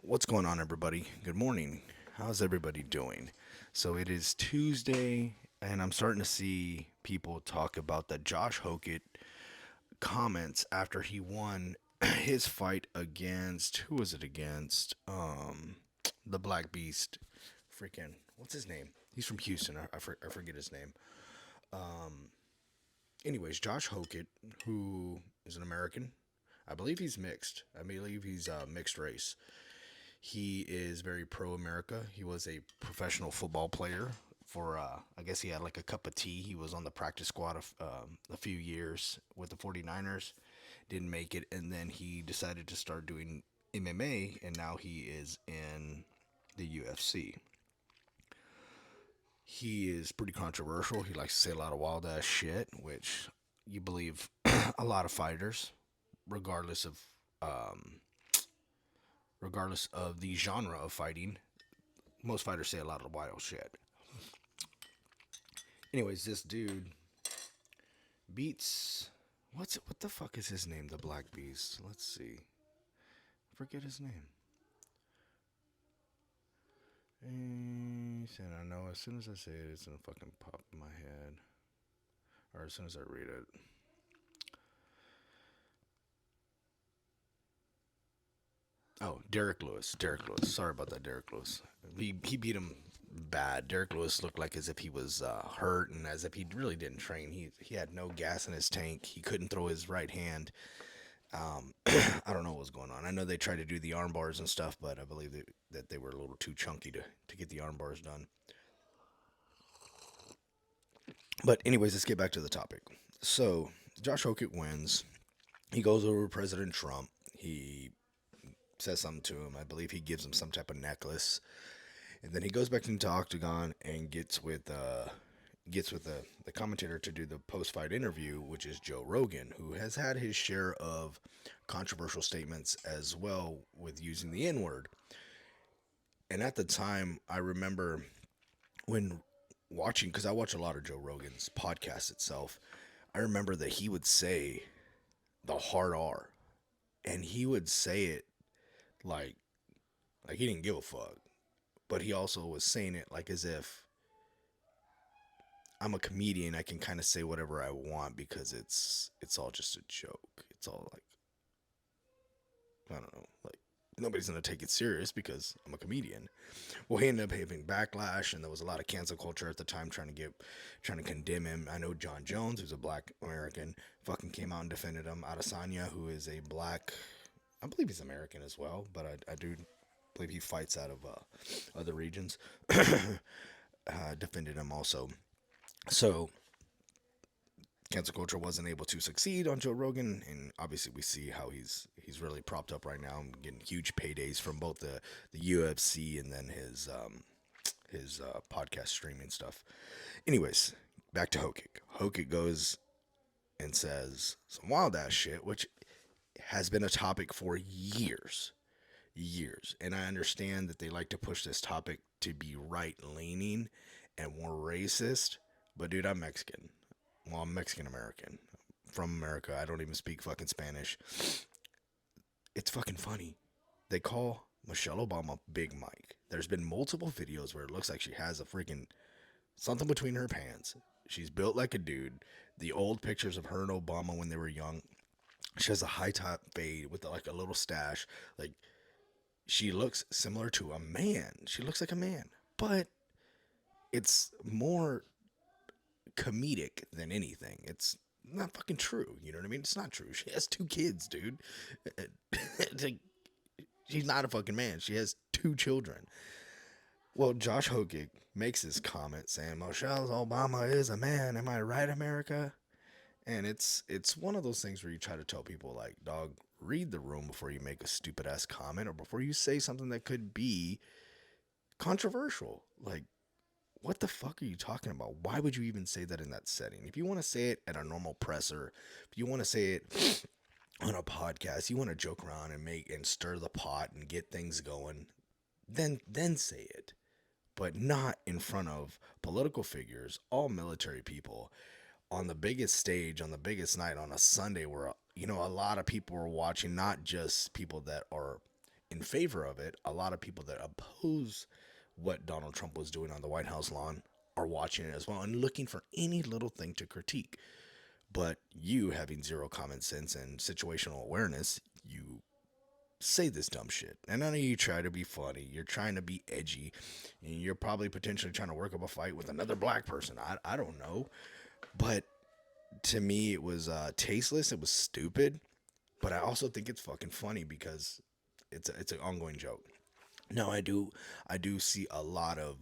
What's going on, everybody? Good morning. How's everybody doing? So it is Tuesday, and I'm starting to see people talk about that Josh Hokit comments after he won his fight against who was it against? The Black Beast. Freaking what's his name? He's from Houston. I forget his name. Anyways, Josh Hokit, who is an American. I believe he's mixed. I believe he's mixed race. He is very pro America. He was a professional football player for, I guess he had like a cup of tea. He was on the practice squad a few years with the 49ers, didn't make it, and then he decided to start doing MMA, and now he is in the UFC. He is pretty controversial. He likes to say a lot of wild ass shit, which you believe a lot of fighters, regardless of um, regardless of the genre of fighting. Most fighters say a lot of wild shit. Anyways, this dude beats what the fuck is his name? The Black Beast. Let's see. I forget his name. And I know as soon as I say it, it's gonna fucking pop in my head, or as soon as I read it. Oh, Derek Lewis. Derek Lewis. Sorry about that, Derek Lewis. He beat him bad. Derek Lewis looked like as if he was hurt and as if he really didn't train. He had no gas in his tank. He couldn't throw his right hand. I don't know what was going on. I know they tried to do the arm bars and stuff, but I believe that they were a little too chunky to get the arm bars done. But anyways, let's get back to the topic. So Josh Hokett wins. He goes over to President Trump. He says something to him. I believe he gives him some type of necklace, and then he goes back into Octagon and gets with the commentator to do the post fight interview, which is Joe Rogan, who has had his share of controversial statements as well with using the N word. And at the time, I remember when watching, because I watch a lot of Joe Rogan's podcast itself, I remember that he would say the hard R, and he would say it like he didn't give a fuck, but he also was saying it like as if I'm a comedian. I can kind of say whatever I want because it's all just a joke. It's all like I don't know, like nobody's gonna take it serious because I'm a comedian. Well, he ended up having backlash, and there was a lot of cancel culture at the time trying to condemn him. I know John Jones, who's a black American, fucking came out and defended him. Adesanya, who is a black, I believe he's American as well, but I do believe he fights out of other regions. Defended him also. So cancel culture wasn't able to succeed on Joe Rogan, and obviously we see how he's really propped up right now, getting huge paydays from both the UFC and then his podcast streaming stuff. Anyways, back to Hokik. Hokik goes and says some wild ass shit, which has been a topic for years, and I understand that they like to push this topic to be right leaning and more racist. But dude, I'm Mexican. Well, I'm Mexican American from America. I don't even speak fucking Spanish. It's fucking funny. They call Michelle Obama Big Mike. There's been multiple videos where it looks like she has a freaking something between her pants. She's built like a dude. The old pictures of her and Obama when they were young. She has a high top fade with like a little stash. Like she looks similar to a man. She looks like a man, but it's more comedic than anything. It's not fucking true. You know what I mean? It's not true. She has two kids, dude. It's like, she's not a fucking man. She has two children. Well, Josh Hogick makes this comment saying Michelle Obama is a man. Am I right, America? And it's one of those things where you try to tell people like, dog, read the room before you make a stupid ass comment or before you say something that could be controversial. Like, what the fuck are you talking about? Why would you even say that in that setting? If you want to say it at a normal presser, if you want to say it on a podcast, you want to joke around and make and stir the pot and get things going, then say it. But not in front of political figures, all military people, on the biggest stage, on the biggest night, on a Sunday where a lot of people are watching, not just people that are in favor of it, a lot of people that oppose what Donald Trump was doing on the White House lawn are watching it as well and looking for any little thing to critique. But you, having zero common sense and situational awareness, you say this dumb shit. And I know you try to be funny, you're trying to be edgy, and you're probably potentially trying to work up a fight with another black person. I don't know. But to me, it was tasteless, it was stupid, but I also think it's fucking funny because it's an ongoing joke. No, I do see a lot of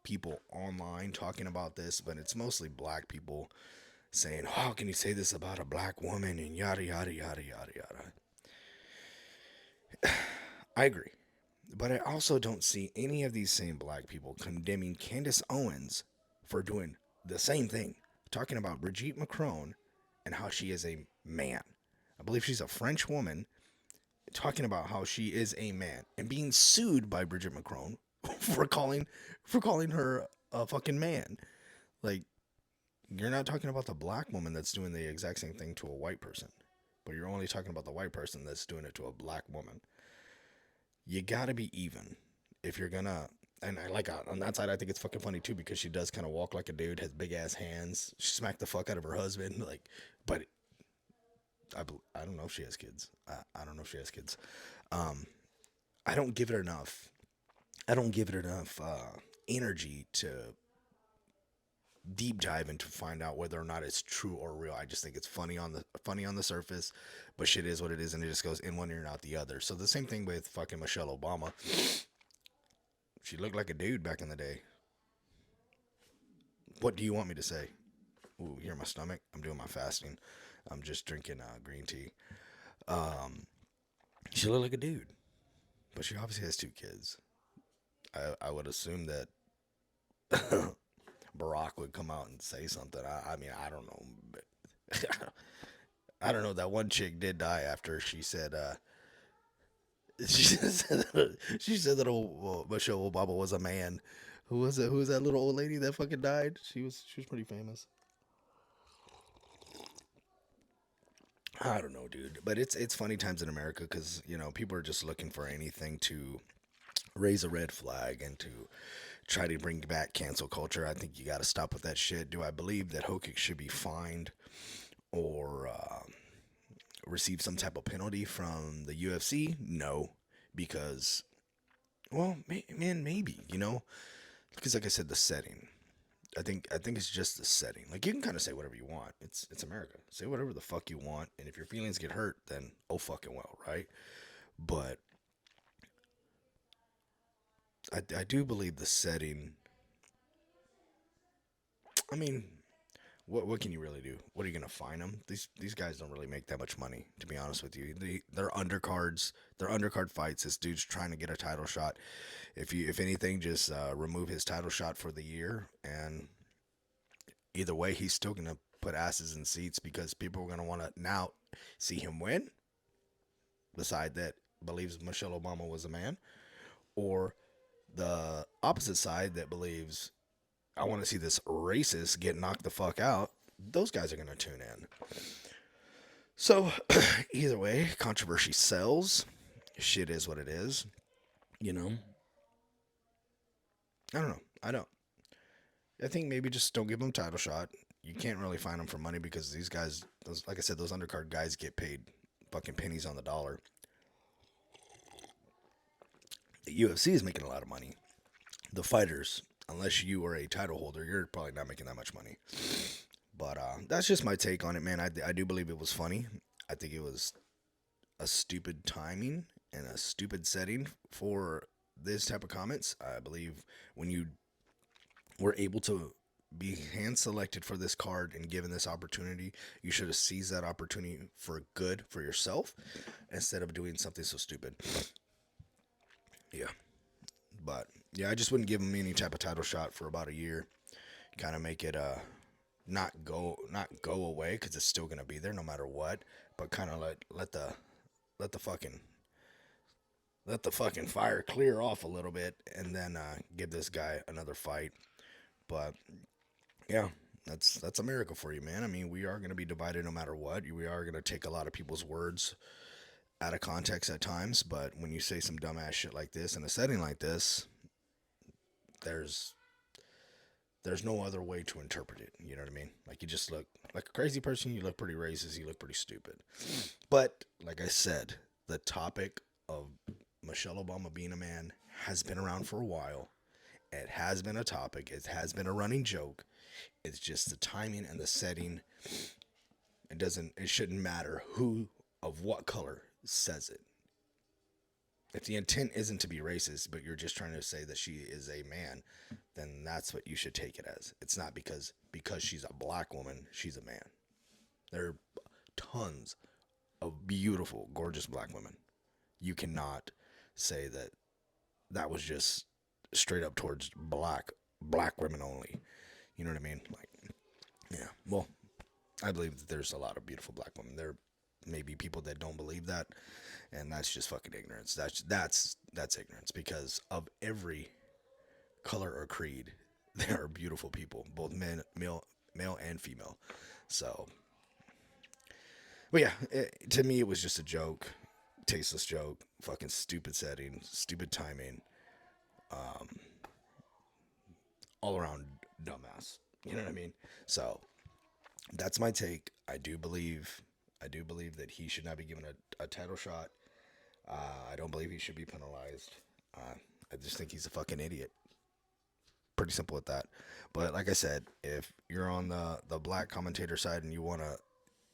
people online talking about this, but it's mostly black people saying, "How can you say this about a black woman?" and yada yada yada yada yada. I agree, but I also don't see any of these same black people condemning Candace Owens for doing the same thing, talking about Brigitte Macron and how she is a man. I believe she's a French woman talking about how she is a man and being sued by Brigitte Macron for calling her a fucking man. Like, you're not talking about the black woman that's doing the exact same thing to a white person, but you're only talking about the white person that's doing it to a black woman. You gotta be even if you're gonna. And I like on that side, I think it's fucking funny too because she does kind of walk like a dude, has big ass hands. She smacked the fuck out of her husband, like. But I don't know if she has kids. I don't know if she has kids. Um, I don't give it enough. I don't give it enough energy to deep dive into find out whether or not it's true or real. I just think it's funny on the surface, but shit is what it is, and it just goes in one ear and out the other. So the same thing with fucking Michelle Obama. She looked like a dude back in the day. What do you want me to say? Ooh, hear my stomach? I'm doing my fasting. I'm just drinking green tea. Um, she looked like a dude, but she obviously has two kids. I would assume that Barack would come out and say something. I mean, I don't know, but I don't know. That one chick did die after she said she said that Michelle Obama was a man. Who was it? Who was that little old lady that fucking died? She was pretty famous. I don't know, dude. But it's funny times in America because people are just looking for anything to raise a red flag and to try to bring back cancel culture. I think you got to stop with that shit. Do I believe that Hokits should be fined or receive some type of penalty from the UFC? No, because well, man, maybe because like I said, the setting. I think it's just the setting. Like you can kind of say whatever you want. It's America. Say whatever the fuck you want, and if your feelings get hurt, then oh fucking well, right? But I do believe the setting. I mean, what can you really do? What are you gonna fine them? These guys don't really make that much money, to be honest with you. They're undercards. They're undercard fights. This dude's trying to get a title shot. If anything, just remove his title shot for the year, and either way, he's still gonna put asses in seats because people are gonna want to now see him win. The side that believes Michelle Obama was a man, or the opposite side that believes I want to see this racist get knocked the fuck out. Those guys are gonna tune in. So either way, controversy sells. Shit is what it is. You know. I don't know. I don't. I think maybe just don't give them title shot. You can't really find them for money because these guys, those like I said, those undercard guys get paid fucking pennies on the dollar. The UFC is making a lot of money. The fighters, unless you are a title holder, you're probably not making that much money. But that's just my take on it, man. I do believe it was funny. I think it was a stupid timing and a stupid setting for this type of comments. I believe when you were able to be hand selected for this card and given this opportunity, you should have seized that opportunity for good for yourself instead of doing something so stupid. Yeah. But yeah, I just wouldn't give him any type of title shot for about a year. Kind of make it not go away because it's still gonna be there no matter what. But kind of let the fucking let the fucking fire clear off a little bit, and then give this guy another fight. But yeah, that's America for you, man. I mean, we are gonna be divided no matter what. We are gonna take a lot of people's words out of context at times, but when you say some dumbass shit like this in a setting like this, there's there's no other way to interpret it. You know what I mean? Like you just look like a crazy person, you look pretty racist, you look pretty stupid. But like I said, the topic of Michelle Obama being a man has been around for a while. It has been a topic. It has been a running joke. It's just the timing and the setting. It shouldn't matter who of what color says it. If the intent isn't to be racist, but you're just trying to say that she is a man, then that's what you should take it as. It's not because she's a black woman, she's a man. There are tons of beautiful, gorgeous black women. You cannot say that that was just straight up towards black women only. You know what I mean? Like, yeah. Well, I believe that there's a lot of beautiful black women. There may be people that don't believe that, and that's just fucking ignorance. That's ignorance because of every color or creed, there are beautiful people, both male and female. So, but yeah, to me it was just a joke, tasteless joke, fucking stupid setting, stupid timing, um, all around dumbass. You know what I mean? So that's my take. I do believe that he should not be given a title shot. I don't believe he should be penalized. I just think he's a fucking idiot. Pretty simple with that. But like I said, if you're on the black commentator side and you want to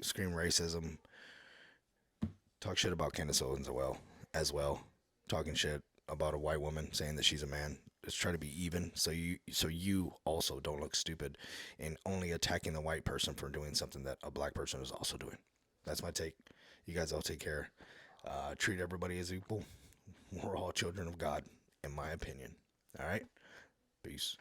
scream racism, talk shit about Candace Owens as well, talking shit about a white woman saying that she's a man. Just try to be even, so you also don't look stupid, and only attacking the white person for doing something that a black person is also doing. That's my take. You guys all take care. Treat everybody as equal. We're all children of God, in my opinion. All right. Peace.